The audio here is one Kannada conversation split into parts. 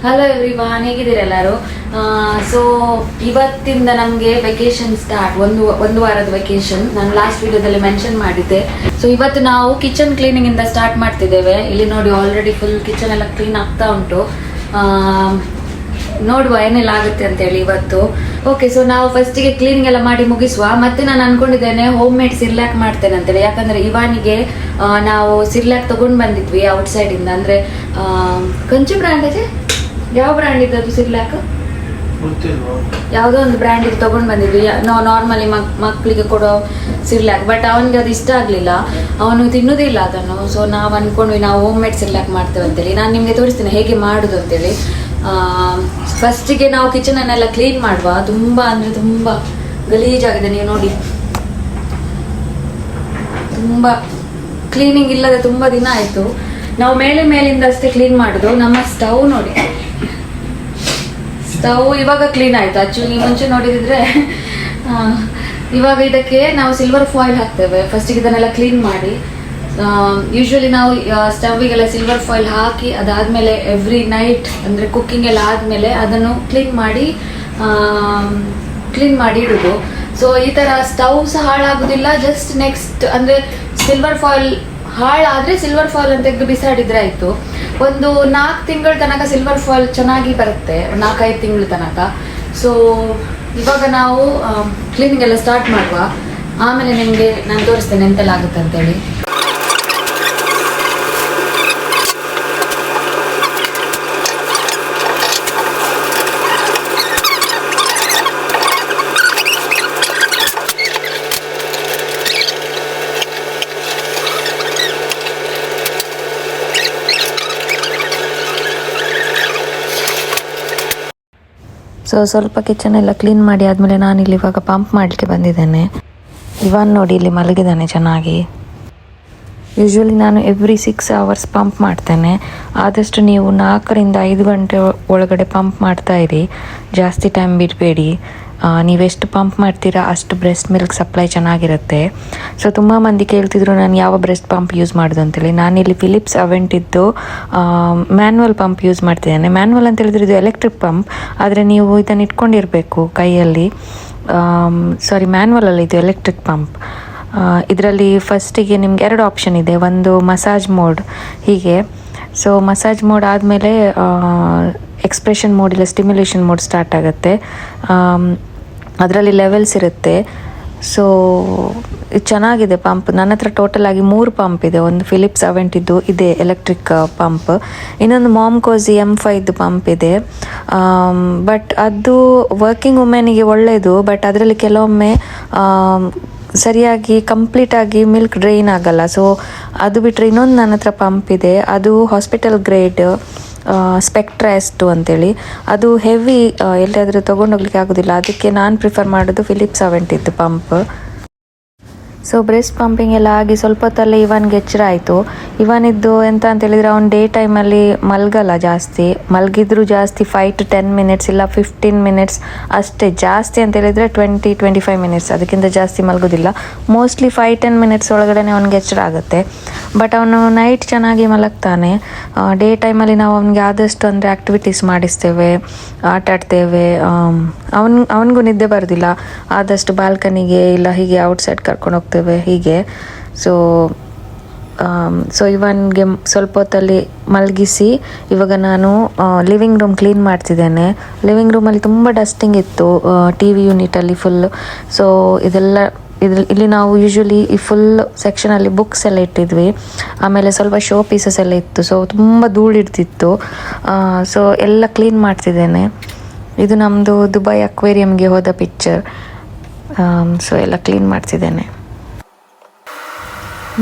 ಹಲೋ ಎವ್ರಿವಾನ್, ಹೇಗಿದ್ದೀರಾ ಎಲ್ಲರೂ? ಸೊ ಇವತ್ತಿಂದ ನಮಗೆ ವೆಕೇಶನ್ ಸ್ಟಾರ್ಟ್, ಒಂದು ವಾರದ ವೆಕೇಶನ್. ನಾನು ಲಾಸ್ಟ್ ವಿಡಿಯೋದಲ್ಲಿ ಮೆನ್ಷನ್ ಮಾಡಿದ್ದೆ. ಸೊ ಇವತ್ತು ನಾವು ಕಿಚನ್ ಕ್ಲೀನಿಂಗ್ ಇಂದ ಸ್ಟಾರ್ಟ್ ಮಾಡ್ತಿದ್ದೇವೆ. ಇಲ್ಲಿ ನೋಡಿ, ಆಲ್ರೆಡಿ ಫುಲ್ ಕಿಚನ್ ಎಲ್ಲ ಕ್ಲೀನ್ ಆಗ್ತಾ ಉಂಟು. ನೋಡುವ ಏನೆಲ್ಲ ಆಗುತ್ತೆ ಅಂತೇಳಿ ಇವತ್ತು. ಓಕೆ, ಸೊ ನಾವು ಫಸ್ಟಿಗೆ ಕ್ಲೀನಿಂಗ್ ಎಲ್ಲ ಮಾಡಿ ಮುಗಿಸುವ. ಮತ್ತೆ ನಾನು ಅನ್ಕೊಂಡಿದ್ದೇನೆ ಹೋಮ್ ಮೇಡ್ ಸಿರ್ಲಾಕ್ ಮಾಡ್ತೇನೆ ಅಂತೇಳಿ. ಯಾಕಂದ್ರೆ ಇವನಿಗೆ ನಾವು ಸಿರ್ಲಾಕ್ ತಗೊಂಡು ಬಂದಿದ್ವಿ ಔಟ್ಸೈಡ್ ಇಂದ. ಅಂದ್ರೆ ಕೊಂಚ ಬ್ರ್ಯಾಂಡ್ ಇದೆ, ಯಾವ ಬ್ರ್ಯಾಂಡ್ ಇದ್ದದ್ದು ಸಿರ್ಲಾಕ್? ಯಾವುದೋ ಒಂದು ಬ್ರ್ಯಾಂಡ್ ಇದು ತಗೊಂಡು ಬಂದಿದ್ವಿ. ನಾವು ನಾರ್ಮಲಿ ಮಕ್ಕಳಿಗೆ ಕೊಡೋ ಸಿರ್ಲಾಕ್. ಬಟ್ ಅವನಿಗೆ ಅದು ಇಷ್ಟ ಆಗಲಿಲ್ಲ, ಅವನು ತಿನ್ನೋದಿಲ್ಲ ಅದನ್ನು. ಸೊ ನಾವು ಅನ್ಕೊಂಡ್ವಿ ನಾವು ಹೋಮ್ ಮೇಡ್ ಸಿರ್ಲಾಕ್ ಮಾಡ್ತೇವೆ ಅಂತೇಳಿ. ನಾನು ನಿಮಗೆ ತೋರಿಸ್ತೀನಿ ಹೇಗೆ ಮಾಡುದು ಅಂತೇಳಿ. ಫಸ್ಟಿಗೆ ನಾವು ಕಿಚನ್ ಅನ್ನೆಲ್ಲ ಕ್ಲೀನ್ ಮಾಡುವ. ತುಂಬಾ ಅಂದ್ರೆ ತುಂಬಾ ಗಲೀಜಾಗಿದೆ, ನೀವು ನೋಡಿ. ತುಂಬಾ ಕ್ಲೀನಿಂಗ್ ಇಲ್ಲದೆ ತುಂಬಾ ದಿನ ಆಯ್ತು. ನಾವು ಮೇಲಿಂದ ಅಷ್ಟೇ ಕ್ಲೀನ್ ಮಾಡುದು. ನಮ್ಮ ಸ್ಟವ್ ನೋಡಿ, ಸ್ಟವ್ ಇವಾಗ ಕ್ಲೀನ್ ಆಯ್ತು. ಆಕ್ಚುಲಿ ಮುಂಚೆ ನೋಡಿದ್ರೆ ಇವಾಗ ಇದಕ್ಕೆ ನಾವು ಸಿಲ್ವರ್ ಫಾಯಿಲ್ ಹಾಕ್ತೇವೆ ಫಸ್ಟಿಗೆ. ಇದನ್ನೆಲ್ಲ ಕ್ಲೀನ್ ಮಾಡಿ, ಯೂಶ್ವಲಿ ನಾವು ಸ್ಟವ್ವಿಗೆಲ್ಲ ಸಿಲ್ವರ್ ಫಾಯಿಲ್ ಹಾಕಿ ಅದಾದ್ಮೇಲೆ ಎವ್ರಿ ನೈಟ್ ಅಂದ್ರೆ ಕುಕ್ಕಿಂಗ್ ಎಲ್ಲ ಆದ್ಮೇಲೆ ಅದನ್ನು ಕ್ಲೀನ್ ಮಾಡಿ ಇಡುದು. ಸೊ ಈ ತರ ಸ್ಟವ್ ಸಹ ಹಾಳಾಗುದಿಲ್ಲ. ಜಸ್ಟ್ ನೆಕ್ಸ್ಟ್ ಅಂದ್ರೆ ಸಿಲ್ವರ್ ಫಾಯಿಲ್ ಹಾಳಾದ್ರೆ ಸಿಲ್ವರ್ ಫಾಯಿಲ್ ಅಂತ ತೆಗೆದು ಬಿಸಾಡಿದ್ರೆ ಆಯ್ತು. ಒಂದು 4 ತಿಂಗಳ ತನಕ ಸಿಲ್ವರ್ ಫಾಯಿಲ್ ಚೆನ್ನಾಗಿ ಬರುತ್ತೆ, 4-5 ತಿಂಗಳ ತನಕ. ಸೊ ಇವಾಗ ನಾವು ಕ್ಲೀನಿಂಗ್ ಎಲ್ಲ ಸ್ಟಾರ್ಟ್ ಮಾಡುವ. ಆಮೇಲೆ ನಿಮಗೆ ನಾನು ತೋರಿಸ್ತೇನೆ ಎಂತೆಲ್ಲ ಆಗುತ್ತೆ ಅಂತೇಳಿ. ಸೊ ಸ್ವಲ್ಪ ಕಿಚನ್ ಎಲ್ಲ ಕ್ಲೀನ್ ಮಾಡಿ ಆದಮೇಲೆ ನಾನಿಲ್ಲಿ ಇವಾಗ ಪಂಪ್ ಮಾಡಲಿಕ್ಕೆ ಬಂದಿದ್ದೇನೆ. ಇವನ್ ನೋಡಿ ಇಲ್ಲಿ ಮಲಗಿದ್ದಾನೆ ಚೆನ್ನಾಗಿ. ಯೂಶ್ವಲಿ ನಾನು ಎವ್ರಿ 6 ಅವರ್ಸ್ ಪಂಪ್ ಮಾಡ್ತೇನೆ. ಆದಷ್ಟು ನೀವು 4ರಿಂದ 5 ಗಂಟೆ ಒಳಗಡೆ ಪಂಪ್ ಮಾಡ್ತಾ ಇರಿ, ಜಾಸ್ತಿ ಟೈಮ್ ಬಿಡಬೇಡಿ. ನೀವೆಷ್ಟು ಪಂಪ್ ಮಾಡ್ತೀರಾ ಅಷ್ಟು ಬ್ರೆಸ್ಟ್ ಮಿಲ್ಕ್ ಸಪ್ಲೈ ಚೆನ್ನಾಗಿರುತ್ತೆ. ಸೊ ತುಂಬ ಮಂದಿ ಕೇಳ್ತಿದ್ರು ನಾನು ಯಾವ ಬ್ರೆಸ್ಟ್ ಪಂಪ್ ಯೂಸ್ ಮಾಡೋದು ಅಂತೇಳಿ. ನಾನಿಲ್ಲಿ ಫಿಲಿಪ್ಸ್ ಅವೆಂಟಿದ್ದು ಮ್ಯಾನ್ಯಲ್ ಪಂಪ್ ಯೂಸ್ ಮಾಡ್ತಿದ್ದೇನೆ. ಮ್ಯಾನ್ಯಲ್ ಅಂತ ಹೇಳಿದ್ರೆ ಇದು ಎಲೆಕ್ಟ್ರಿಕ್ ಪಂಪ್, ಆದರೆ ನೀವು ಇದನ್ನು ಇಟ್ಕೊಂಡಿರಬೇಕು ಕೈಯಲ್ಲಿ. ಸಾರಿ, ಮ್ಯಾನ್ಯಲ್ ಅಲ್ಲ, ಇದು ಎಲೆಕ್ಟ್ರಿಕ್ ಪಂಪ್. ಇದರಲ್ಲಿ ಫಸ್ಟಿಗೆ ನಿಮ್ಗೆ 2 ಆಪ್ಷನ್ ಇದೆ. ಒಂದು ಮಸಾಜ್ ಮೋಡ್ ಹೀಗೆ. ಸೊ ಮಸಾಜ್ ಮೋಡ್ ಆದಮೇಲೆ ಎಕ್ಸ್ಪ್ರೆಷನ್ ಮೋಡ್ ಇಲ್ಲ ಸ್ಟಿಮ್ಯುಲೇಷನ್ ಮೋಡ್ ಸ್ಟಾರ್ಟ್ ಆಗುತ್ತೆ. ಅದರಲ್ಲಿ ಲೆವೆಲ್ಸ್ ಇರುತ್ತೆ. ಸೊ ಇದು ಚೆನ್ನಾಗಿದೆ ಪಂಪ್. ನನ್ನ ಹತ್ರ ಟೋಟಲ್ ಆಗಿ 3 ಪಂಪ್ ಇದೆ. ಒಂದು ಫಿಲಿಪ್ಸ್ ಅವೆಂಟಿದ್ದು ಇದೆ ಎಲೆಕ್ಟ್ರಿಕ್ ಪಂಪ್, ಇನ್ನೊಂದು ಮಾಮ್ಕೋಸಿ M5 ಪಂಪ್ ಇದೆ. ಬಟ್ ಅದು ವರ್ಕಿಂಗ್ ವುಮೆನಿಗೆ ಒಳ್ಳೆಯದು. ಬಟ್ ಅದರಲ್ಲಿ ಕೆಲವೊಮ್ಮೆ ಸರಿಯಾಗಿ ಕಂಪ್ಲೀಟಾಗಿ ಮಿಲ್ಕ್ ಡ್ರೈನ್ ಆಗಲ್ಲ. ಸೊ ಅದು ಬಿಟ್ಟರೆ ಇನ್ನೊಂದು ನನ್ನ ಹತ್ರ ಪಂಪ್ ಇದೆ, ಅದು ಹಾಸ್ಪಿಟಲ್ ಗ್ರೇಡ್ ಸ್ಪೆಕ್ಟ್ರಾ S2 ಅಂತೇಳಿ. ಅದು ಹೆವಿ, ಎಲ್ಲಾದರೂ ತೊಗೊಂಡೋಗ್ಲಿಕ್ಕೆ ಆಗೋದಿಲ್ಲ. ಅದಕ್ಕೆ ನಾನು ಪ್ರಿಫರ್ ಮಾಡೋದು ಫಿಲಿಪ್ಸ್ ಅವೆಂಟಿದ್ದು ಪಂಪ್. ಸೊ ಬ್ರೆಸ್ಟ್ ಪಂಪಿಂಗ್ ಎಲ್ಲ ಆಗಿ ಸ್ವಲ್ಪ ಹೊತ್ತಲ್ಲೇ ಇವನ್ಗೆ ಎಚ್ಚರ ಆಯಿತು. ಇವನಿದ್ದು ಎಂತ ಅಂತ ಹೇಳಿದರೆ, ಅವ್ನು ಡೇ ಟೈಮಲ್ಲಿ ಮಲಗಲ್ಲ ಜಾಸ್ತಿ. ಮಲಗಿದ್ರು ಜಾಸ್ತಿ 5 to 10 ಮಿನಿಟ್ಸ್ ಇಲ್ಲ 15 ಮಿನಿಟ್ಸ್ ಅಷ್ಟೇ. ಜಾಸ್ತಿ ಅಂತ ಹೇಳಿದರೆ 20-25 ಮಿನಿಟ್ಸ್, ಅದಕ್ಕಿಂತ ಜಾಸ್ತಿ ಮಲಗೋದಿಲ್ಲ. ಮೋಸ್ಟ್ಲಿ 5-10 ಮಿನಿಟ್ಸ್ ಒಳಗಡೆ ಅವ್ನಿಗೆ ಎಚ್ಚರ ಆಗುತ್ತೆ. ಬಟ್ ಅವನು ನೈಟ್ ಚೆನ್ನಾಗಿ ಮಲಗ್ತಾನೆ. ಡೇ ಟೈಮಲ್ಲಿ ನಾವು ಅವನಿಗೆ ಆದಷ್ಟು ಅಂದರೆ ಆ್ಯಕ್ಟಿವಿಟೀಸ್ ಮಾಡಿಸ್ತೇವೆ, ಆಟ ಆಡ್ತೇವೆ. ಅವನಿಗೂ ನಿದ್ದೆ ಬರೋದಿಲ್ಲ. ಆದಷ್ಟು ಬಾಲ್ಕನಿಗೆ ಇಲ್ಲ ಹೀಗೆ ಔಟ್ಸೈಡ್ ಕರ್ಕೊಂಡು ಹೋಗ್ತೇವೆ ಹೀಗೆ. ಸೊ ಇವನಿಗೆ ಸ್ವಲ್ಪ ಹೊತ್ತಲ್ಲಿ ಮಲಗಿಸಿ ಇವಾಗ ನಾನು ಲಿವಿಂಗ್ ರೂಮ್ ಕ್ಲೀನ್ ಮಾಡ್ತಿದ್ದೇನೆ. ಲಿವಿಂಗ್ ರೂಮಲ್ಲಿ ತುಂಬ ಡಸ್ಟಿಂಗ್ ಇತ್ತು, TV ಯೂನಿಟಲ್ಲಿ ಫುಲ್. ಸೊ ಇಲ್ಲಿ ನಾವು ಯೂಶ್ವಲಿ ಈ ಫುಲ್ ಸೆಕ್ಷನಲ್ಲಿ ಬುಕ್ಸ್ ಎಲ್ಲ ಇಟ್ಟಿದ್ವಿ. ಆಮೇಲೆ ಸ್ವಲ್ಪ ಶೋ ಪೀಸಸ್ ಎಲ್ಲ ಇತ್ತು. ಸೊ ತುಂಬ ಧೂಳಿಡ್ತಿತ್ತು. ಸೊ ಎಲ್ಲ ಕ್ಲೀನ್ ಮಾಡ್ತಿದ್ದೇನೆ. ಇದು ನಮ್ಮದು ದುಬೈ ಅಕ್ವೇರಿಯಂಗೆ ಹೋದ ಪಿಕ್ಚರ್. ಸೊ ಎಲ್ಲ ಕ್ಲೀನ್ ಮಾಡ್ತಿದ್ದೇನೆ.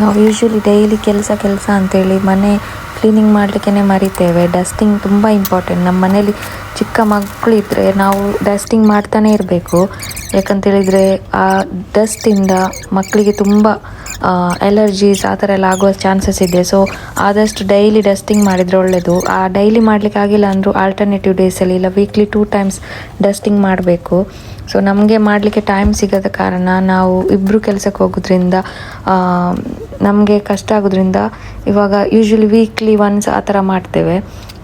ನಾವು ಯೂಶ್ವಲಿ ಡೈಲಿ ಕೆಲಸ ಅಂತೇಳಿ ಮನೆ ಕ್ಲೀನಿಂಗ್ ಮಾಡಲಿಕ್ಕೆ ಮರಿತೇವೆ. ಡಸ್ಟಿಂಗ್ ತುಂಬ ಇಂಪಾರ್ಟೆಂಟ್. ನಮ್ಮ ಮನೇಲಿ ಚಿಕ್ಕ ಮಕ್ಕಳಿದ್ರೆ ನಾವು ಡಸ್ಟಿಂಗ್ ಮಾಡ್ತಾನೆ ಇರಬೇಕು. ಯಾಕಂತೇಳಿದರೆ ಆ ಡಸ್ಟಿಂದ ಮಕ್ಕಳಿಗೆ ತುಂಬ ಎಲರ್ಜೀಸ್ ಆ ಥರ ಎಲ್ಲ ಆಗುವ ಚಾನ್ಸಸ್ ಇದೆ. ಸೊ ಆದಷ್ಟು ಡೈಲಿ ಡಸ್ಟಿಂಗ್ ಮಾಡಿದರೆ ಒಳ್ಳೆಯದು. ಆ ಡೈಲಿ ಮಾಡಲಿಕ್ಕೆ ಆಗಿಲ್ಲ ಅಂದರೂ ಆಲ್ಟರ್ನೇಟಿವ್ ಡೇಸಲ್ಲಿ ಇಲ್ಲ ವೀಕ್ಲಿ 2 ಟೈಮ್ಸ್ ಡಸ್ಟಿಂಗ್ ಮಾಡಬೇಕು. ಸೊ ನಮಗೆ ಮಾಡಲಿಕ್ಕೆ ಟೈಮ್ ಸಿಗದ ಕಾರಣ ನಾವು ಇಬ್ಬರು ಕೆಲಸಕ್ಕೆ ಹೋಗೋದ್ರಿಂದ ನಮಗೆ ಕಷ್ಟ ಆಗೋದ್ರಿಂದ ಇವಾಗ ಯೂಶ್ವಲಿ ವೀಕ್ಲಿ ಒನ್ಸ್ ಆ ಥರ ಮಾಡ್ತೇವೆ.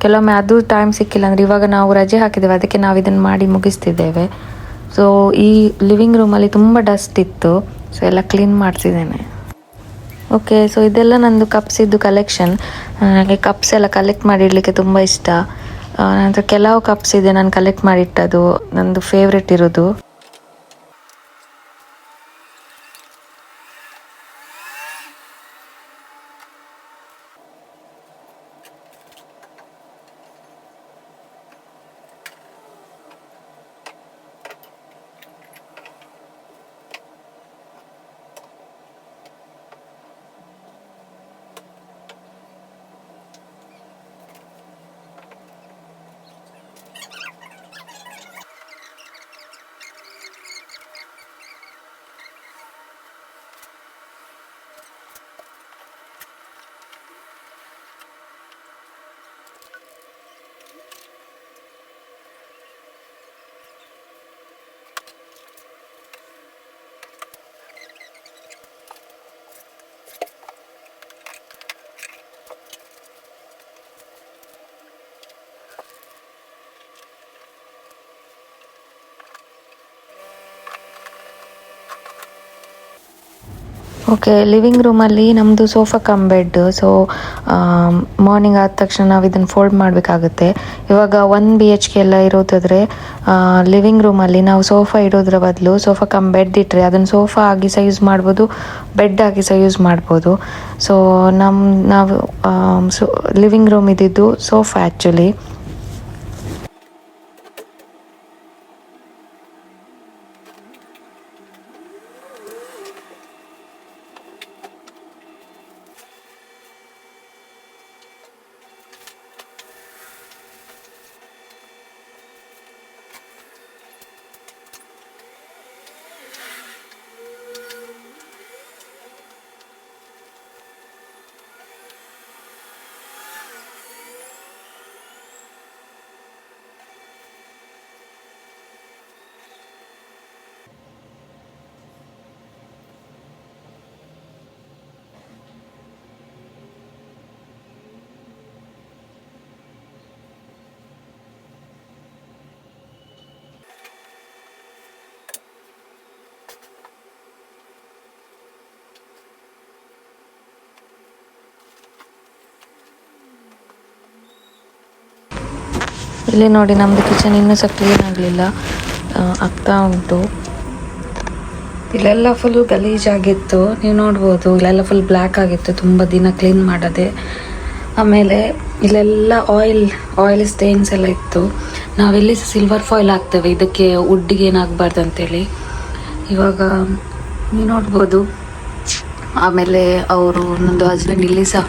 ಕೆಲವೊಮ್ಮೆ ಅದು ಟೈಮ್ ಸಿಕ್ಕಿಲ್ಲ ಅಂದರೆ ಇವಾಗ ನಾವು ರಜೆ ಹಾಕಿದ್ದೇವೆ, ಅದಕ್ಕೆ ನಾವು ಇದನ್ನು ಮಾಡಿ ಮುಗಿಸ್ತಿದ್ದೇವೆ. ಸೊ ಈ ಲಿವಿಂಗ್ ರೂಮಲ್ಲಿ ತುಂಬ ಡಸ್ಟ್ ಇತ್ತು, ಸೊ ಎಲ್ಲ ಕ್ಲೀನ್ ಮಾಡ್ತಿದ್ದೇನೆ. ಓಕೆ, ಸೊ ಇದೆಲ್ಲ ನಂದು ಕಪ್ಸಿದ್ದು ಕಲೆಕ್ಷನ್. ನನಗೆ ಕಪ್ಸ್ ಎಲ್ಲ ಕಲೆಕ್ಟ್ ಮಾಡಿ ಇಡಲಿಕ್ಕೆ ತುಂಬ ಇಷ್ಟ. ನಂತರ ಕೆಲವು ಕಪ್ಸ್ ಇದೆ ನಾನು ಕಲೆಕ್ಟ್ ಮಾಡಿಟ್ಟದು, ನಂದು ಫೇವ್ರೆಟ್ ಇರೋದು. ಓಕೆ, ಲಿವಿಂಗ್ ರೂಮಲ್ಲಿ ನಮ್ಮದು sofa cum bed. So morning ಆದ ತಕ್ಷಣ ನಾವು ಇದನ್ನು ಫೋಲ್ಡ್ ಮಾಡಬೇಕಾಗುತ್ತೆ. ಇವಾಗ 1 BHK ಎಲ್ಲ ಇರೋದಾದರೆ ಲಿವಿಂಗ್ ರೂಮಲ್ಲಿ ನಾವು ಸೋಫಾ ಇಡೋದ್ರ ಬದಲು ಸೋಫಾ ಕಮ್ ಬೆಡ್ ಇಟ್ಟರೆ ಅದನ್ನು ಸೋಫಾ ಆಗಿ ಸಹ ಯೂಸ್ ಮಾಡ್ಬೋದು, ಬೆಡ್ ಆಗಿ ಸಹ ಯೂಸ್ ಮಾಡ್ಬೋದು. ಸೊ ನಾವು ಲಿವಿಂಗ್ ರೂಮ್ ಇದ್ದಿದ್ದು ಸೋಫಾ ಆ್ಯಕ್ಚುಲಿ. ಇಲ್ಲಿ ನೋಡಿ, ನಮ್ಮದು ಕಿಚನ್ ಇನ್ನೂ ಸಹ ಕ್ಲೀನ್ ಆಗಲಿಲ್ಲ, ಆಗ್ತಾ ಉಂಟು. ಇಲ್ಲೆಲ್ಲ ಫುಲ್ಲು ಗಲೀಜಾಗಿತ್ತು, ನೀವು ನೋಡ್ಬೋದು. ಇಲ್ಲೆಲ್ಲ ಫುಲ್ ಬ್ಲ್ಯಾಕ್ ಆಗಿತ್ತು, ತುಂಬ ದಿನ ಕ್ಲೀನ್ ಮಾಡೋದೆ. ಆಮೇಲೆ ಇಲ್ಲೆಲ್ಲ ಆಯಿಲ್ ಸ್ಟೇನ್ಸ್ ಎಲ್ಲ ಇತ್ತು. ನಾವೆಲ್ಲಿ ಸಿಲ್ವರ್ ಫಾಯಿಲ್ ಹಾಕ್ತೇವೆ ಇದಕ್ಕೆ, ವುಡ್ಡಿಗೆ ಏನಾಗಬಾರ್ದು ಅಂತೇಳಿ. ಇವಾಗ ನೀವು ನೋಡ್ಬೋದು. ಆಮೇಲೆ ಅವರು ನನ್ನದು ಹಸ್ಬೆಂಡ್ ಇಲ್ಲಿ ಸಹ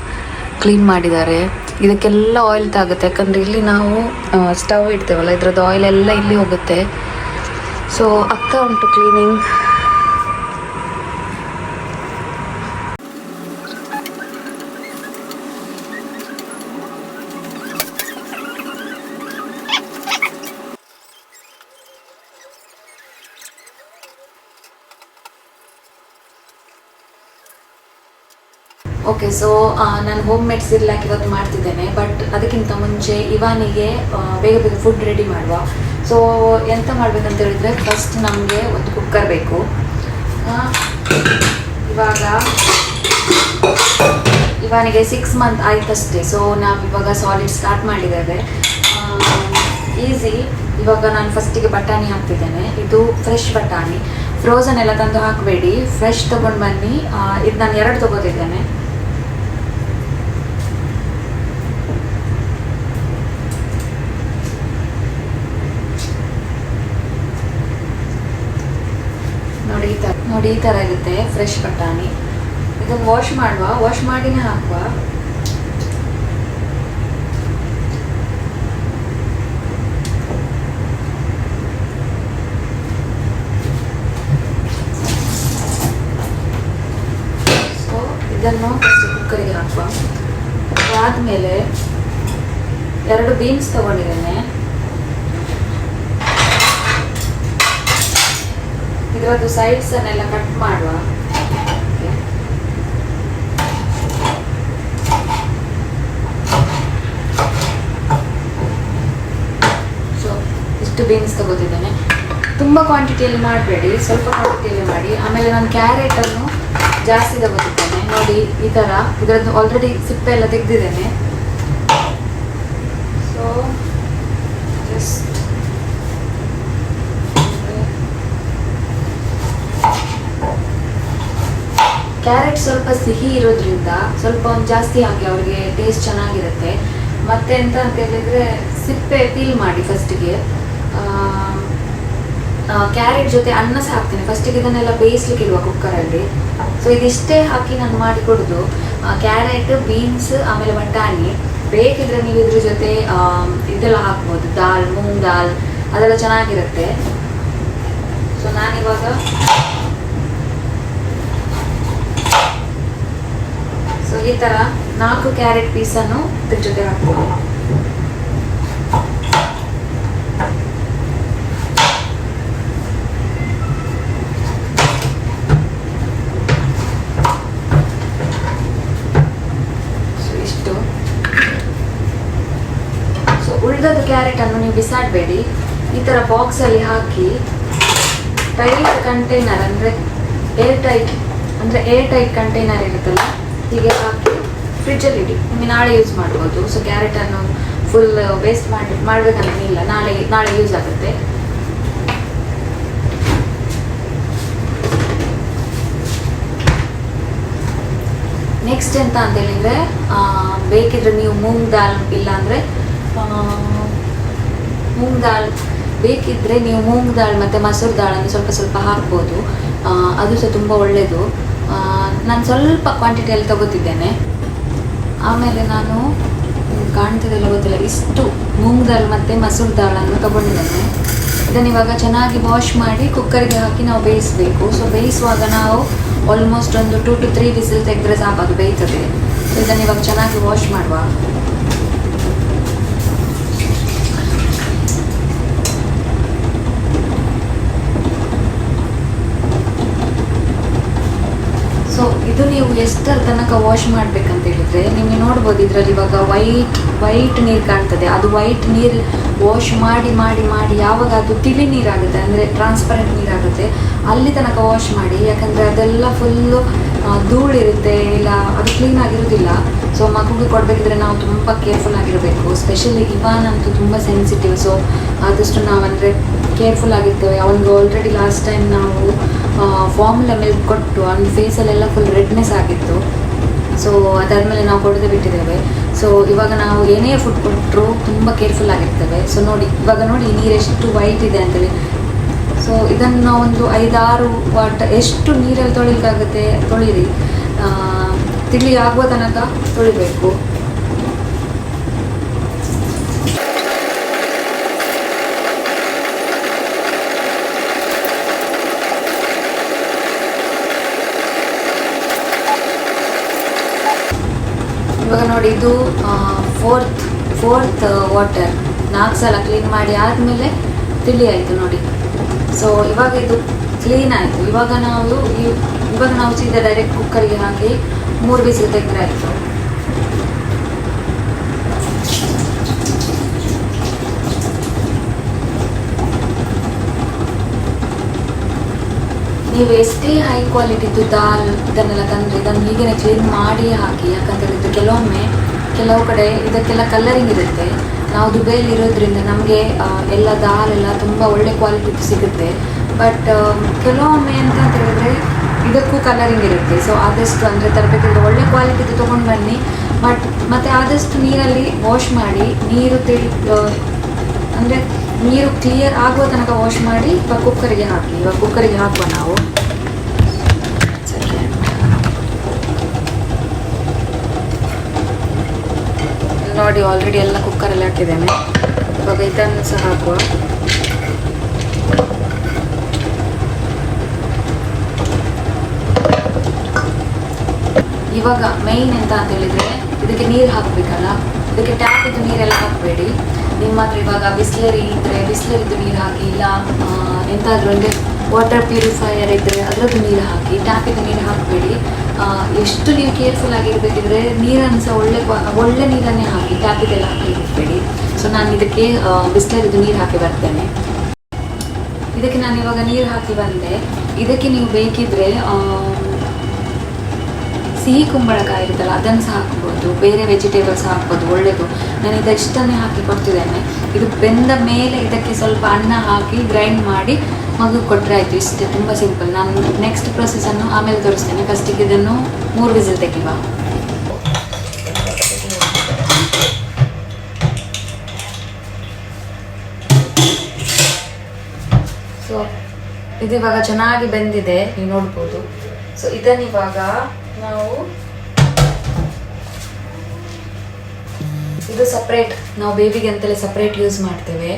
ಕ್ಲೀನ್ ಮಾಡಿದ್ದಾರೆ. ಇದಕ್ಕೆಲ್ಲ ಆಯಿಲ್ ತಾಗುತ್ತೆ, ಯಾಕಂದರೆ ಇಲ್ಲಿ ನಾವು ಸ್ಟವ್ ಇಡ್ತೇವಲ್ಲ, ಇದ್ರದ್ದು ಆಯಿಲ್ ಎಲ್ಲ ಇಲ್ಲಿ ಹೋಗುತ್ತೆ. ಸೊ ಆಗ್ತಾ ಉಂಟು ಕ್ಲೀನಿಂಗ್. ಓಕೆ, ಸೊ ನಾನು ಹೋಮ್ ಮೇಡ್ ಸಿರ್ಲಾಕ್ ಇವತ್ತು ಮಾಡ್ತಿದ್ದೇನೆ. ಬಟ್ ಅದಕ್ಕಿಂತ ಮುಂಚೆ ಇವಾನಿಗೆ ಬೇಗ ಬೇಗ ಫುಡ್ ರೆಡಿ ಮಾಡುವ. ಸೊ ಎಂತ ಮಾಡಬೇಕಂತ ಹೇಳಿದರೆ, ಫಸ್ಟ್ ನಮಗೆ ಒಂದು ಕುಕ್ಕರ್ ಬೇಕು. ಇವಾಗ ಇವನಿಗೆ 6 ಮಂತ್ ಆಯ್ತಷ್ಟೇ. ಸೊ ನಾವು ಇವಾಗ ಸಾಲಿಡ್ ಸ್ಟಾರ್ಟ್ ಮಾಡಿದ್ದೇವೆ. ಈಸಿ. ಇವಾಗ ನಾನು ಫಸ್ಟಿಗೆ ಬಟಾಣಿ ಹಾಕ್ತಿದ್ದೇನೆ. ಇದು ಫ್ರೆಶ್ ಬಟಾಣಿ, ಫ್ರೋಝನ್ ಎಲ್ಲ ತಂದು ಹಾಕಬೇಡಿ, ಫ್ರೆಶ್ ತೊಗೊಂಡು ಬನ್ನಿ. ಇದು ನಾನು 2 ತೊಗೋತಿದ್ದೇನೆ. ನೋಡಿ ಈ ಥರ ಇರುತ್ತೆ ಫ್ರೆಶ್ ಬಟಾಣಿ. ಇದನ್ನು ವಾಶ್ ಮಾಡಿನೇ ಹಾಕುವ. ಸೊ ಇದನ್ನು ಫಸ್ಟ್ ಕುಕ್ಕರಿಗೆ ಹಾಕುವ. ಅದಾದಮೇಲೆ 2 ಬೀನ್ಸ್ ತಗೊಂಡಿದ್ದೇನೆ. ಇದರದ್ದು ಸೈಡ್ಸ್ ಅನ್ನೆಲ್ಲ ಕಟ್ ಮಾಡುವ. ಇಷ್ಟು ಬೀನ್ಸ್ ತಗೋತಿದ್ದೇನೆ. ತುಂಬ ಕ್ವಾಂಟಿಟಿಯಲ್ಲಿ ಮಾಡಬೇಡಿ, ಸ್ವಲ್ಪ ಕ್ವಾಂಟಿಟಿಯಲ್ಲಿ ಮಾಡಿ. ಆಮೇಲೆ ನಾನು ಕ್ಯಾರೆಟನ್ನು ಜಾಸ್ತಿ ತಗೋತಿದ್ದೇನೆ. ನೋಡಿ ಈ ಥರ ಇದರದ್ದು ಆಲ್ರೆಡಿ ಸಿಪ್ಪೆ ಎಲ್ಲ ತೆಗೆದಿದ್ದೇನೆ. ಸೊ ಜಸ್ಟ್ ಕ್ಯಾರೆಟ್ ಸ್ವಲ್ಪ ಸಿಹಿ ಇರೋದ್ರಿಂದ ಸ್ವಲ್ಪ ಒಂದು ಜಾಸ್ತಿ ಹಾಕಿ, ಅವ್ರಿಗೆ ಟೇಸ್ಟ್ ಚೆನ್ನಾಗಿರುತ್ತೆ. ಮತ್ತೆ ಎಂತ ಅಂತ ಹೇಳಿದ್ರೆ ಸಿಪ್ಪೆ ಪೀಲ್ ಮಾಡಿ ಫಸ್ಟಿಗೆ. ಕ್ಯಾರೆಟ್ ಜೊತೆ ಅನ್ನ ಸಹ ಹಾಕ್ತೀನಿ ಫಸ್ಟಿಗೆ, ಇದನ್ನೆಲ್ಲ ಬೇಯಿಸ್ಲಿಕ್ಕೆ ಇಡುವ ಕುಕ್ಕರಲ್ಲಿ. ಸೊ ಇದಿಷ್ಟೇ ಹಾಕಿ ನಾನು ಮಾಡಿ ಕೊಡೋದು. ಕ್ಯಾರೆಟ್, ಬೀನ್ಸ್, ಆಮೇಲೆ ಬಟಾಣಿ. ಬೇಕಿದ್ರೆ ನೀವು ಇದ್ರ ಜೊತೆ ಇದೆಲ್ಲ ಹಾಕ್ಬೋದು, ದಾಲ್, ಮೂಂಗ್ ದಾಲ್, ಅದೆಲ್ಲ ಚೆನ್ನಾಗಿರುತ್ತೆ. ಸೊ ನಾನಿವಾಗ ಈ ಥರ 4 ಕ್ಯಾರೆಟ್ ಪೀಸನ್ನು ಇದ್ರ ಜೊತೆ ಹಾಕ್ತೀನಿ. ಇಷ್ಟು. ಸೊ ಉಳಿದದ್ದು ಕ್ಯಾರೆಟನ್ನು ನೀವು ಬಿಸಾಡಬೇಡಿ, ಈ ಥರ ಬಾಕ್ಸಲ್ಲಿ ಹಾಕಿ ಟೈಟ್ ಕಂಟೈನರ್ ಅಂದರೆ ಏರ್ ಟೈಟ್ ಕಂಟೈನರ್ ಇರುತ್ತಲ್ಲ, ಹೀಗೆ ಹಾಕಿ ಫ್ರಿಜ್ಜಲ್ಲಿ ಇಡಿ. ನಿಮಗೆ ನಾಳೆ ಯೂಸ್ ಮಾಡ್ಬೋದು. ಸೊ ಕ್ಯಾರೆಟನ್ನು ಫುಲ್ ವೇಸ್ಟ್ ಮಾಡಬೇಕಂತೇನಿಲ್ಲ, ನಾಳೆ ಯೂಸ್ ಆಗುತ್ತೆ. ನೆಕ್ಸ್ಟ್ ಎಂತ ಅಂತ ಹೇಳಿದರೆ, ಬೇಕಿದ್ರೆ ನೀವು ಮೂಂಗ್ ದಾಲ್, ಇಲ್ಲಾಂದರೆ ಮೂಂಗ್ ದಾಲ್ ಬೇಕಿದ್ದರೆ ನೀವು ಮೂಂಗ್ ದಾಲ್ ಮತ್ತು ಮಸೂರ್ ದಾಳನ್ನು ಸ್ವಲ್ಪ ಸ್ವಲ್ಪ ಹಾಕ್ಬೋದು. ಅದು ಸಹ ತುಂಬ ಒಳ್ಳೆಯದು. ನಾನು ಸ್ವಲ್ಪ ಕ್ವಾಂಟಿಟಿಯಲ್ಲಿ ತಗೋತಿದ್ದೇನೆ. ಆಮೇಲೆ ನಾನು ಕಾಣ್ತದೆಲ್ಲ ಗೊತ್ತಿಲ್ಲ, ಇಷ್ಟು ಮೂಂಗ್ ದಾಲ್ ಮತ್ತು ಮಸೂರ್ ದಾಳನ್ನು ತಗೊಂಡಿದ್ದೇನೆ. ಇದನ್ನು ಇವಾಗ ಚೆನ್ನಾಗಿ ವಾಶ್ ಮಾಡಿ ಕುಕ್ಕರಿಗೆ ಹಾಕಿ ನಾವು ಬೇಯಿಸಬೇಕು. ಸೊ ಬೇಯಿಸುವಾಗ ನಾವು ಆಲ್ಮೋಸ್ಟ್ ಒಂದು 2 to 3 ವಿಸಿಲ್ ತೆಗೆದ್ರೆ ಸಾಕು, ಅದು ಬೇಯ್ತದೆ. ಸೊ ಇದನ್ನು ಇವಾಗ ಚೆನ್ನಾಗಿ ವಾಶ್ ಮಾಡುವ. ಸೊ ಇದು ನೀವು ಎಷ್ಟರ ತನಕ ವಾಶ್ ಮಾಡಬೇಕಂತ ಹೇಳಿದರೆ, ನಿಮಗೆ ನೋಡ್ಬೋದು ಇದರಲ್ಲಿ ಇವಾಗ ವೈಟ್ ನೀರು ಕಾಣ್ತದೆ. ಅದು ವೈಟ್ ನೀರು ವಾಶ್ ಮಾಡಿ ಮಾಡಿ ಮಾಡಿ ಯಾವಾಗ ಅದು ತಿಳಿ ನೀರಾಗುತ್ತೆ, ಅಂದರೆ ಟ್ರಾನ್ಸ್ಪರೆಂಟ್ ನೀರಾಗುತ್ತೆ, ಅಲ್ಲಿ ತನಕ ವಾಶ್ ಮಾಡಿ. ಯಾಕಂದರೆ ಅದೆಲ್ಲ ಫುಲ್ಲು ಧೂಳಿರುತ್ತೆ, ಇಲ್ಲ ಅದು ಕ್ಲೀನ್ ಆಗಿರೋದಿಲ್ಲ. ಸೊ ಮಗುಗೆ ಕೊಡಬೇಕಿದ್ರೆ ನಾವು ತುಂಬ ಕೇರ್ಫುಲ್ ಆಗಿರಬೇಕು. ಸ್ಪೆಷಲಿ ಇವಾನ್ ಅಂತೂ ತುಂಬ ಸೆನ್ಸಿಟಿವ್. ಸೊ ಆದಷ್ಟು ನಾವಂದರೆ ಕೇರ್ಫುಲ್ ಆಗಿರ್ತೇವೆ. ಅವನಿಗೆ ಆಲ್ರೆಡಿ ಲಾಸ್ಟ್ ಟೈಮ್ ನಾವು ಫಾರ್ಮುಲಾ ಮಿಲ್ಕ್ ಕೊಟ್ಟು ಅವ್ನ ಫೇಸಲ್ಲೆಲ್ಲ ಫುಲ್ ರೆಡ್ನೆಸ್ ಆಗಿತ್ತು. ಸೊ ಅದಾದಮೇಲೆ ನಾವು ಕೊಡದೆ ಬಿಟ್ಟಿದ್ದೇವೆ. ಸೊ ಇವಾಗ ನಾವು ಏನೇ ಫುಡ್ ಕೊಟ್ಟರು ತುಂಬ ಕೇರ್ಫುಲ್ ಆಗಿರ್ತೇವೆ. ಸೊ ಇವಾಗ ನೋಡಿ ನೀರು ಎಷ್ಟು ವೈಟ್ ಇದೆ ಅಂತೇಳಿ. ಸೊ ಇದನ್ನು ನಾವು ಒಂದು 5-6 ವಾಟರ್ ಎಷ್ಟು ನೀರಲ್ಲಿ ತೊಳಿಲಿಕ್ಕಾಗುತ್ತೆ ತೊಳಿರಿ, ತಿಳಿ ಆಗುವ ತನಕ ತೊಳಿಬೇಕು. ಇವಾಗ ನೋಡಿ ಇದು ಫೋರ್ತ್ ವಾಟರ್ 4 ಸಲ ಕ್ಲೀನ್ ಮಾಡಿ ಆದಮೇಲೆ ತಿಳಿ ಆಯಿತು ನೋಡಿ. ಸೊ ಇವಾಗ ಇದು ಕ್ಲೀನ್ ಆಯಿತು. ಇವಾಗ ನಾವು ಸೀದಾ ಡೈರೆಕ್ಟ್ ಕುಕ್ಕರಿಗೆ ಹಾಕಿ 3 ವಿಸಿಲ್ ತೆಗೆದ್ರೆ ಆಯಿತು. ನೀವು ಎಷ್ಟೇ ಹೈ ಕ್ವಾಲಿಟಿದು ದಾಲ್ ಇದನ್ನೆಲ್ಲ ತಂದರೆ ಇದನ್ನು ಹೀಗೆ ಕ್ಲೀನ್ ಮಾಡಿ ಹಾಕಿ. ಯಾಕಂತೇಳಿದ್ರೆ ಕೆಲವು ಕಡೆ ಇದಕ್ಕೆಲ್ಲ ಕಲರಿಂಗ್ ಇರುತ್ತೆ. ನಾವು ದುಬೈಯಲ್ಲಿ ಇರೋದ್ರಿಂದ ನಮಗೆ ಎಲ್ಲ ದಾಲ್ ಎಲ್ಲ ತುಂಬ ಒಳ್ಳೆ ಕ್ವಾಲಿಟಿದು ಸಿಗುತ್ತೆ. ಬಟ್ ಕೆಲವೊಮ್ಮೆ ಅಂತ ಹೇಳಿದ್ರೆ ಇದಕ್ಕೂ ಕಲರಿಂಗ್ ಇರುತ್ತೆ. ಸೊ ಆದಷ್ಟು ಅಂದರೆ ತರಬೇಕಿದ್ರೆ ಒಳ್ಳೆ ಕ್ವಾಲಿಟಿದು ತೊಗೊಂಡು ಬನ್ನಿ. ಮತ್ತು ಆದಷ್ಟು ನೀರಲ್ಲಿ ವಾಶ್ ಮಾಡಿ, ನೀರು ಕ್ಲಿಯರ್ ಆಗುವ ತನಕ ವಾಶ್ ಮಾಡಿ ಇವಾಗ ಕುಕ್ಕರಿಗೆ ಹಾಕಿ. ಇವಾಗ ಕುಕ್ಕರಿಗೆ ಹಾಕುವ ನಾವು. ನೋಡಿ ಆಲ್ರೆಡಿ ಎಲ್ಲ ಕುಕ್ಕರಲ್ಲಿ ಹಾಕಿದ್ದೇನೆ. ಇವಾಗ ಇದನ್ನು ಸಹ ಹಾಕುವ. ಇವಾಗ ಮೇಯ್ನ್ ಎಂತ ಅಂತ ಹೇಳಿದರೆ ಇದಕ್ಕೆ ನೀರು ಹಾಕಬೇಕಲ್ಲ, ಇದಕ್ಕೆ ಟ್ಯಾಪಿದ್ದು ನೀರೆಲ್ಲ ಹಾಕಬೇಡಿ. ನಿಮ್ಮ ಹತ್ರ ಇವಾಗ ಬಿಸ್ಲರಿ ಇದ್ದರೆ ಬಿಸ್ಲರಿದ್ದು ನೀರು ಹಾಕಿ, ಇಲ್ಲ ಎಂತಾದರೂ ಅಂದರೆ ವಾಟರ್ ಪ್ಯೂರಿಫೈಯರ್ ಇದ್ದರೆ ಅದರದ್ದು ನೀರು ಹಾಕಿ. ಟ್ಯಾಪಿದ್ದು ನೀರು ಹಾಕಬೇಡಿ. ಎಷ್ಟು ನೀವು ಕೇರ್ಫುಲ್ ಆಗಿರಬೇಕಿದ್ರೆ ನೀರನ್ನು ಸಹ ಒಳ್ಳೆ ನೀರನ್ನೇ ಹಾಕಿ, ಟ್ಯಾಪಿದೆಲ್ಲ ಹಾಕಿ ಇರಬೇಡಿ. ಸೊ ನಾನು ಇದಕ್ಕೆ ಬಿಸ್ಲರಿದ್ದು ನೀರು ಹಾಕಿ ಬರ್ತೇನೆ. ಇದಕ್ಕೆ ನಾನು ಇವಾಗ ನೀರು ಹಾಕಿ ಬಂದೆ. ಇದಕ್ಕೆ ನೀವು ಬೇಕಿದ್ರೆ ಸಿಹಿ ಕುಂಬಳಕಾಯಿ ಇರುತ್ತಲ್ಲ ಅದನ್ನು ಸಹ ಹಾಕ್ಬೋದು, ಬೇರೆ ವೆಜಿಟೇಬಲ್ಸ್ ಹಾಕ್ಬೋದು, ಒಳ್ಳೆಯದು. ನಾನು ಇದಷ್ಟನ್ನೇ ಹಾಕಿ ಕೊಡ್ತಿದ್ದೇನೆ. ಇದು ಬೆಂದ ಮೇಲೆ ಇದಕ್ಕೆ ಸ್ವಲ್ಪ ಅನ್ನ ಹಾಕಿ ಗ್ರೈಂಡ್ ಮಾಡಿ ಮಗು ಕೊಟ್ಟರೆ ಆಯಿತು. ಇಷ್ಟೇ, ತುಂಬ ಸಿಂಪಲ್. ನಾನು ನೆಕ್ಸ್ಟ್ ಪ್ರೊಸೆಸನ್ನು ಆಮೇಲೆ ತೋರಿಸ್ತೇನೆ. ಫಸ್ಟಿಗೆ ಇದನ್ನು 3 ವಿಸಿಲ್ ತೆಗಿವಾ. ಸೊ ಇದು ಇವಾಗ ಚೆನ್ನಾಗಿ ಬೆಂದಿದೆ, ನೀವು ನೋಡ್ಬೋದು. ಸೊ ಇದನ್ನಿವಾಗ ನಾವು ಇದು ಸಪ್ರೇಟ್, ನಾವು ಬೇಬಿಗೆ ಅಂತಲೇ ಸಪ್ರೇಟ್ ಯೂಸ್ ಮಾಡ್ತೇವೆ.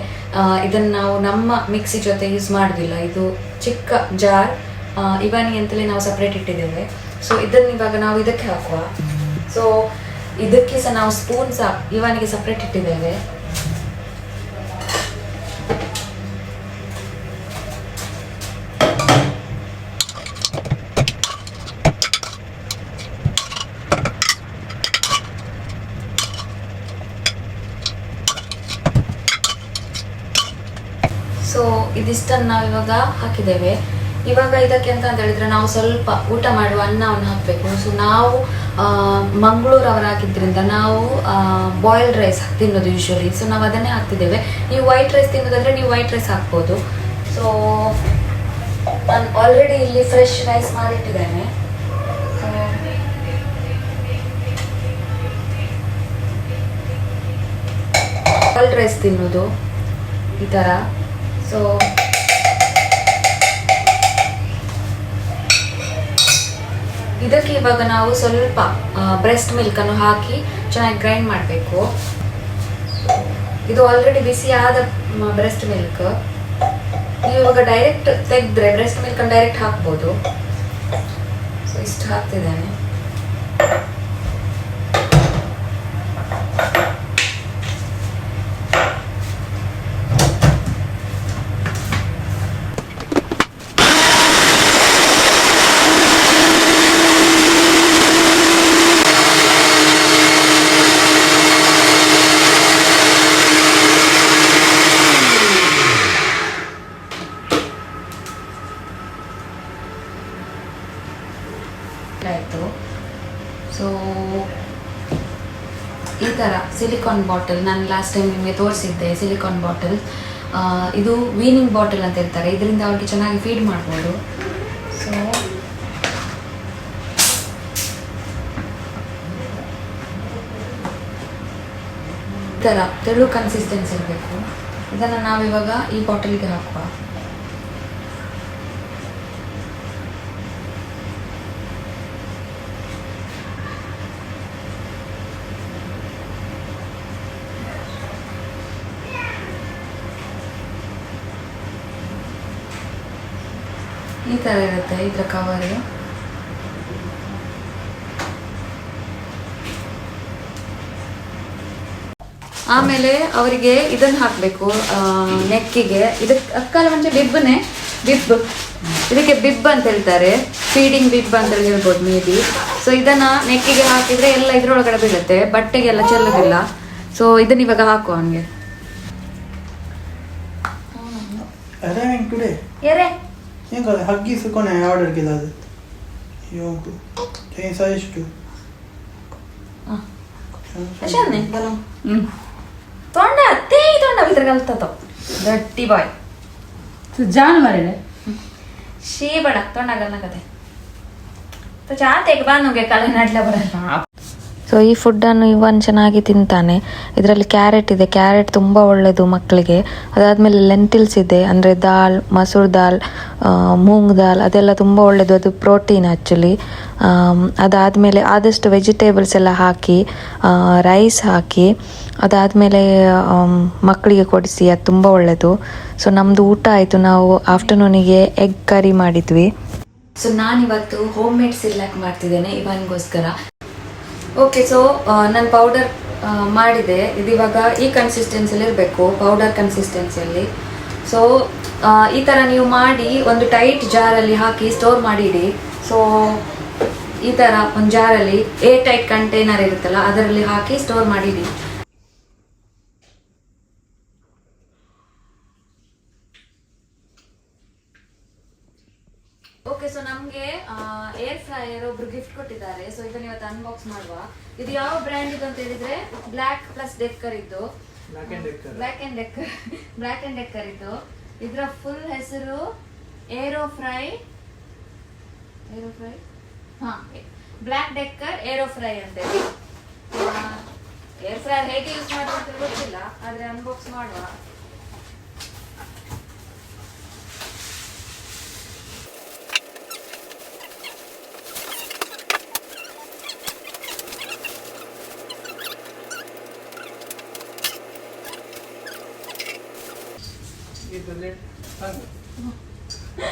ಇದನ್ನು ನಾವು ನಮ್ಮ ಮಿಕ್ಸಿ ಜೊತೆ ಯೂಸ್ ಮಾಡೋದಿಲ್ಲ. ಇದು ಚಿಕ್ಕ ಜಾರ್ ಇವನಿಗೆ ಅಂತಲೇ ನಾವು ಸಪ್ರೇಟ್ ಇಟ್ಟಿದ್ದೇವೆ. ಸೊ ಇದನ್ನು ಇವಾಗ ನಾವು ಇದಕ್ಕೆ ಹಾಕುವ. ಸೊ ಇದಕ್ಕೆ ಸಹ ನಾವು ಸ್ಪೂನ್ ಸಹ ಇವನಿಗೆ ಸಪ್ರೇಟ್ ಇಟ್ಟಿದ್ದೇವೆ. ಸೊ ಇದಿಷ್ಟನ್ನು ನಾವು ಇವಾಗ ಹಾಕಿದ್ದೇವೆ. ಇವಾಗ ಇದಕ್ಕೆ ಅಂತ ಹೇಳಿದ್ರೆ ನಾವು ಸ್ವಲ್ಪ ಊಟ ಮಾಡುವ ಅನ್ನವನ್ನು ಹಾಕಬೇಕು. ಸೊ ನಾವು ಮಂಗಳೂರವರಾಗಿದ್ದರಿಂದ ನಾವು ಬಾಯ್ಲ್ಡ್ ರೈಸ್ ತಿನ್ನೋದು ಯೂಶ್ವಲಿ. ಸೊ ನಾವು ಅದನ್ನೇ ಹಾಕ್ತಿದ್ದೇವೆ. ನೀವು ವೈಟ್ ರೈಸ್ ತಿನ್ನೋದಾದ್ರೆ ನೀವು ವೈಟ್ ರೈಸ್ ಹಾಕ್ಬೋದು. ಸೊ ನಾನು ಆಲ್ರೆಡಿ ಇಲ್ಲಿ ಫ್ರೆಶ್ ರೈಸ್ ಮಾಡಿಟ್ಟಿದ್ದೇನೆ. ಬಾಯ್ಲ್ಡ್ ರೈಸ್ ತಿನ್ನೋದು ಈ ಥರ. ಸೊ ಇದಕ್ಕೆ ಇವಾಗ ನಾವು ಸ್ವಲ್ಪ ಬ್ರೆಸ್ಟ್ ಮಿಲ್ಕನ್ನು ಹಾಕಿ ಚೆನ್ನಾಗಿ ಗ್ರೈಂಡ್ ಮಾಡಬೇಕು. ಇದು ಆಲ್ರೆಡಿ ಬಿಸಿಯಾದ ಬ್ರೆಸ್ಟ್ ಮಿಲ್ಕ್. ನೀವು ಇವಾಗ ಡೈರೆಕ್ಟ್ ತೆಗೆದ್ರೆ ಬ್ರೆಸ್ಟ್ ಮಿಲ್ಕನ್ನು ಡೈರೆಕ್ಟ್ ಹಾಕ್ಬೋದು. ಸೊ ಇಷ್ಟು ಹಾಕ್ತಿದ್ದೇನೆ. ಆಯಿತು. ಸೊ ಈ ಥರ ಸಿಲಿಕಾನ್ ಬಾಟಲ್, ನಾನು ಲಾಸ್ಟ್ ಟೈಮ್ ನಿಮಗೆ ತೋರಿಸಿದ್ದೆ ಸಿಲಿಕಾನ್ ಬಾಟಲ್. ಇದು ವೀನಿಂಗ್ ಬಾಟಲ್ ಅಂತ ಇರ್ತಾರೆ. ಇದರಿಂದ ಅವ್ರಿಗೆ ಚೆನ್ನಾಗಿ ಫೀಡ್ ಮಾಡ್ಬೋದು. ಸೊ ಈ ಥರ ತೆಳು ಕನ್ಸಿಸ್ಟೆನ್ಸಿ ಇರಬೇಕು. ಇದನ್ನು ನಾವಿವಾಗ ಈ ಬಾಟಲ್ಗೆ ಹಾಕುವ. ಈ ಥರ ಇರುತ್ತೆ ಇದರ ಕವರ್. ಆಮೇಲೆ ಅವರಿಗೆ ಇದನ್ನು ಹಾಕಬೇಕು ನೆಕ್ಕಿಗೆ. ಇದಕ್ಕೆ ಅಕ್ಕಲ ಮುಂಚೆ ಬಿಬ್ ಇದಕ್ಕೆ ಬಿಬ್ ಅಂತ ಹೇಳ್ತಾರೆ, ಫೀಡಿಂಗ್ ಬಿಬ್ ಅಂತ ಹೇಳ್ಬೋದು ಮೇ ಬಿ. ಸೊ ಇದನ್ನು ನೆಕ್ಕಿಗೆ ಹಾಕಿದರೆ ಎಲ್ಲ ಇದ್ರೊಳಗಡೆ ಬೀಳುತ್ತೆ, ಬಟ್ಟೆಗೆಲ್ಲ ಚೆಲ್ಲೋದಿಲ್ಲ. ಸೊ ಇದನ್ನ ಇವಾಗ ಹಾಕುವ ಅವನಿಗೆ. Huggies को नया ऑर्डर किया था यों को कहीं साइज टू अच्छा नहीं बनो तोंडा भीतर गलता तो डर्टी बॉय तो जानवर है शी बड़ा तोंडा गलना कते तो चाहते एक बार नुगे काले नटला बड़ा. ಸೊ ಈ ಫುಡ್ಡನ್ನು ಇವನ್ ಚೆನ್ನಾಗಿ ತಿಂತಾನೆ. ಇದರಲ್ಲಿ ಕ್ಯಾರೆಟ್ ಇದೆ, ಕ್ಯಾರೆಟ್ ತುಂಬ ಒಳ್ಳೆಯದು ಮಕ್ಕಳಿಗೆ. ಅದಾದಮೇಲೆ ಲೆಂಟಿಲ್ಸ್ ಇದೆ, ಅಂದರೆ ದಾಲ್, ಮಸೂರ್ ದಾಲ್, ಮೂಂಗ್ ದಾಲ್, ಅದೆಲ್ಲ ತುಂಬ ಒಳ್ಳೆಯದು. ಅದು ಪ್ರೋಟೀನ್ ಆ್ಯಕ್ಚುಲಿ. ಅದಾದಮೇಲೆ ಆದಷ್ಟು ವೆಜಿಟೇಬಲ್ಸ್ ಎಲ್ಲ ಹಾಕಿ, ರೈಸ್ ಹಾಕಿ, ಅದಾದಮೇಲೆ ಮಕ್ಕಳಿಗೆ ಕೊಡಿಸಿ, ಅದು ತುಂಬ ಒಳ್ಳೆಯದು. ಸೊ ನಮ್ಮದು ಊಟ ಆಯಿತು. ನಾವು ಆಫ್ಟರ್ನೂನಿಗೆ ಎಗ್ ಕರಿ ಮಾಡಿದ್ವಿ. ಸೊ ನಾನಿವತ್ತು ಹೋಮ್ ಮೇಡ್ ಸಿರ್ಲಾಕ್ ಮಾಡ್ತಿದ್ದೇನೆ ಇವನಿಗೋಸ್ಕರ. ಓಕೆ, ಸೊ ನಾನು ಪೌಡರ್ ಮಾಡಿದೆ. ಇದು ಇವಾಗ ಈ ಕನ್ಸಿಸ್ಟೆನ್ಸಿಯಲ್ಲಿ ಇರಬೇಕು, ಪೌಡರ್ ಕನ್ಸಿಸ್ಟೆನ್ಸಿಯಲ್ಲಿ. ಸೊ ಈ ಥರ ನೀವು ಮಾಡಿ ಒಂದು ಟೈಟ್ ಜಾರಲ್ಲಿ ಹಾಕಿ ಸ್ಟೋರ್ ಮಾಡಿ ಇಡಿ. ಸೊ ಈ ಥರ ಒಂದು ಜಾರಲ್ಲಿ ಏರ್ ಟೈಟ್ ಕಂಟೈನರ್ ಇರುತ್ತಲ್ಲ ಅದರಲ್ಲಿ ಹಾಕಿ ಸ್ಟೋರ್ ಮಾಡಿಡಿ. ಓಕೆ, ಸೊ ನಮ್ಗೆ ಏರ್ ಫ್ರೈಯರ್ ಒಬ್ರು ಗಿಫ್ಟ್ ಕೊಟ್ಟಿದ್ದಾರೆ. ಸೊ ಇದನ್ನ ಇವತ್ತು ಅನ್ಬಾಕ್ಸ್ ಮಾಡುವ. ಇದು ಯಾವ ಬ್ರ್ಯಾಂಡ್ ಇದು ಅಂತ ಹೇಳಿದ್ರೆ ಬ್ಲ್ಯಾಕ್ ಪ್ಲಸ್ ಡೆಕ್ಕರ್ ಇದ್ದು, ಬ್ಲ್ಯಾಕ್ ಅಂಡ್ ಡೆಕ್ಕರ್ ಇದ್ದು. ಇದರ ಫುಲ್ ಹೆಸರು ಏರೋ ಫ್ರೈ, ಹಾ, ಬ್ಲ್ಯಾಕ್ ಡೆಕ್ಕರ್ ಏರೋ ಫ್ರೈ ಅಂತೇಳಿ. ಏರ್ ಫ್ರೈ ಹೇಗೆ ಯೂಸ್ ಮಾಡುವ ಅಂತ ಗೊತ್ತಿಲ್ಲ, ಆದ್ರೆ ಅನ್ಬಾಕ್ಸ್ ಮಾಡುವ.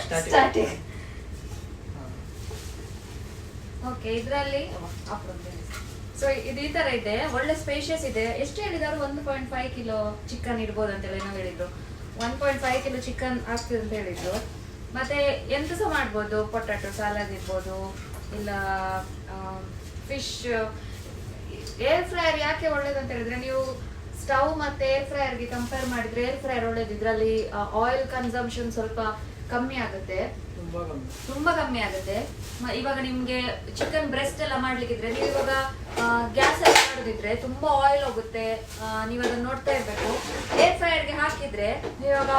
ಸ್ಟಾರ್ಟಿಂಗ್ ಓಕೆ, ಇದರಲ್ಲಿ ಸೊ ಇದು ಈ ತರ ಇದೆ, ಒಳ್ಳೆ ಸ್ಪೇಷಿಯಸ್ ಇದೆ. ಎಷ್ಟು ಹೇಳಿದಾರು 1.5 ಕಿಲೋ ಚಿಕನ್ ಇಡ್ಬೋದು ಅಂತೇಳಿ ನಾವು ಹೇಳಿದ್ರು. 1.5 ಕಿಲೋ ಚಿಕನ್ ಆಗ್ತದೆ ಅಂತ ಹೇಳಿದ್ರು. ಮತ್ತೆ ಎಂತ ಸಹ ಮಾಡ್ಬೋದು, ಪೊಟ್ಯಾಟೊ ಸಲಾಡ್ ಇರ್ಬೋದು, ಇಲ್ಲ ಫಿಶ್. ಏರ್ ಫ್ರೈಯರ್ ಯಾಕೆ ಒಳ್ಳೇದು ಅಂತ ಹೇಳಿದ್ರೆ, ನೀವು ಸ್ಟವ್ ಮತ್ತೆ ಏರ್ ಫ್ರೈಯರ್ಗೆ ಕಂಪೇರ್ ಮಾಡಿದ್ರೆ ಏರ್ ಫ್ರೈಯರ್ ಒಳ್ಳೇದು. ಇದರಲ್ಲಿ ಆಯಿಲ್ ಕನ್ಸಂಪ್ಷನ್ ಸ್ವಲ್ಪ ಕಮ್ಮಿ ಆಗುತ್ತೆ, ತುಂಬಾ ಕಮ್ಮಿ ಆಗುತ್ತೆ. ಇವಾಗ ನಿಮ್ಗೆ ಚಿಕನ್ ಬ್ರೆಸ್ಟ್ ಎಲ್ಲ ಮಾಡ್ಲಿಕ್ಕಿದ್ರೆ, ನೀವು ಇವಾಗ ಗ್ಯಾಸ್ ಎಲ್ಲ ಮಾಡೋದಿದ್ರೆ ತುಂಬಾ ಆಯಿಲ್ ಹೋಗುತ್ತೆ, ನೀವು ಅದನ್ನ ನೋಡ್ತಾ ಇರ್ಬೇಕು. ಏರ್ ಫ್ರೈಯರ್ಗೆ ಹಾಕಿದ್ರೆ ನೀವಾಗ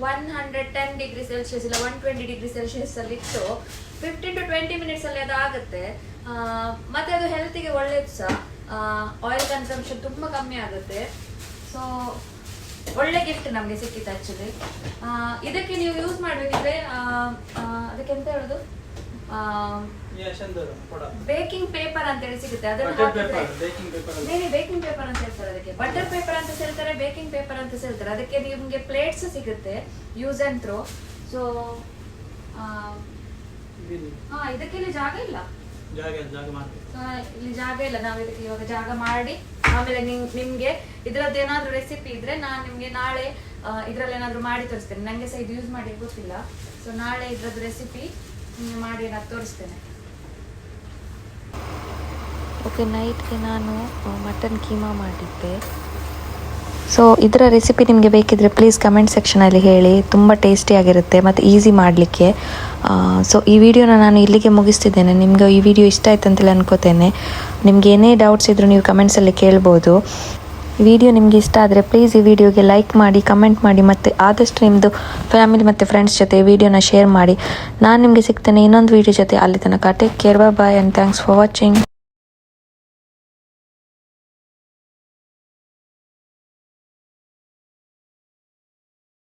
110 ಡಿಗ್ರಿ ಸೆಲ್ಸಿಯಸ್ ಇಲ್ಲ 120 ಡಿಗ್ರಿ ಸೆಲ್ಸಿಯಸ್ ಅಲ್ಲಿ ಇಟ್ಟು 15 to 20 ಮಿನಿಟ್ಸ್ ಅಲ್ಲಿ ಅದು ಆಗುತ್ತೆ. ಮತ್ತೆ ಅದು ಹೆಲ್ತಿಗೆ ಒಳ್ಳೇದು ಸಹ, ಆಯಿಲ್ ಕನ್ಸಂಪ್ಷನ್ ತುಂಬಾ ಕಮ್ಮಿ ಆಗುತ್ತೆ. ಸೊ ಒಳ್ಳೆ ಗಿಫ್ಟ್ ನಮ್ಗೆ ಸಿಕ್ಕಿತ್ತು ಆಕ್ಚುಲಿ. ಇದಕ್ಕೆ ನೀವು ಯೂಸ್ ಮಾಡ್ಬೇಕಿದ್ರೆ ಅದಕ್ಕೆ ಎಂತ ಹೇಳುದು, ಬೇಕಿಂಗ್ ಪೇಪರ್ ಅಂತ ಹೇಳಿ ಸಿಗುತ್ತೆ. ಅದನ್ನ ಬೇಕಿಂಗ್ ಪೇಪರ್ ಅಂತ ಹೇಳ್ತಾರೆ ಅದಕ್ಕೆ. ಬಟರ್ ಪೇಪರ್ ಅಂತ ಹೇಳ್ತಾರೆ, ಬೇಕಿಂಗ್ ಪೇಪರ್ ಅಂತ ಹೇಳ್ತಾರೆ. ಅದಕ್ಕೆ ನಿಮ್ಗೆ ಪ್ಲೇಟ್ಸ್ ಸಿಗುತ್ತೆ, ಯೂಸ್ ಅಂಡ್ ಥ್ರೋ. ಸೊ ಇದಕ್ಕೆ ಇಲ್ಲಿ ಜಾಗ ಇಲ್ಲ, ಇಲ್ಲಿ ಜಾಗ ಇಲ್ಲ. ನಾವು ಇದಕ್ಕೆ ಇವಾಗ ಜಾಗ ಮಾಡಿ ಆಮೇಲೆ ನಿಮ್ಗೆ ಇದ್ರದ್ದು ಏನಾದ್ರು ರೆಸಿಪಿ ಇದ್ರೆ ನಾನು ನಿಮ್ಗೆ ನಾಳೆ ಇದ್ರಲ್ಲಿ ಏನಾದ್ರು ಮಾಡಿ ತೋರಿಸ್ತೇನೆ. ನಂಗೆ ಸಹ ಇದು ಯೂಸ್ ಮಾಡಿ ಗೊತ್ತಿಲ್ಲ. ಸೊ ನಾಳೆ ಇದ್ರದ್ದು ರೆಸಿಪಿ ಮಾಡಿ ನಾನು ತೋರಿಸ್ತೇನೆ. ಓಕೆ, ನೈಟ್ಗೆ ನಾನು ಮಟನ್ ಕೀಮಾ ಮಾಡಿದ್ದೆ. ಸೊ ಇದರ ರೆಸಿಪಿ ನಿಮಗೆ ಬೇಕಿದ್ರೆ ಪ್ಲೀಸ್ ಕಮೆಂಟ್ ಸೆಕ್ಷನಲ್ಲಿ ಹೇಳಿ. ತುಂಬ ಟೇಸ್ಟಿಯಾಗಿರುತ್ತೆ ಮತ್ತು ಈಸಿ ಮಾಡಲಿಕ್ಕೆ. ಸೊ ಈ ವಿಡಿಯೋನ ನಾನು ಇಲ್ಲಿಗೆ ಮುಗಿಸ್ತಿದ್ದೇನೆ. ನಿಮಗೆ ಈ ವಿಡಿಯೋ ಇಷ್ಟ ಆಯ್ತು ಅಂತೇಳಿ ಅನ್ಕೋತೇನೆ. ನಿಮ್ಗೆ ಏನೇ ಡೌಟ್ಸ್ ಇದ್ದರೂ ನೀವು ಕಮೆಂಟ್ಸಲ್ಲಿ ಕೇಳ್ಬೋದು. ಈ ವಿಡಿಯೋ ನಿಮಗೆ ಇಷ್ಟ ಆದರೆ ಪ್ಲೀಸ್ ಈ ವಿಡಿಯೋಗೆ ಲೈಕ್ ಮಾಡಿ, ಕಮೆಂಟ್ ಮಾಡಿ, ಮತ್ತು ಆದಷ್ಟು ನಿಮ್ಮದು ಫ್ಯಾಮಿಲಿ ಮತ್ತು ಫ್ರೆಂಡ್ಸ್ ಜೊತೆ ಈ ವಿಡಿಯೋನ ಶೇರ್ ಮಾಡಿ. ನಾನು ನಿಮಗೆ ಸಿಗ್ತೇನೆ ಇನ್ನೊಂದು ವಿಡಿಯೋ ಜೊತೆ. ಅಲ್ಲಿ ತನಕ take care, bye and thanks for watching.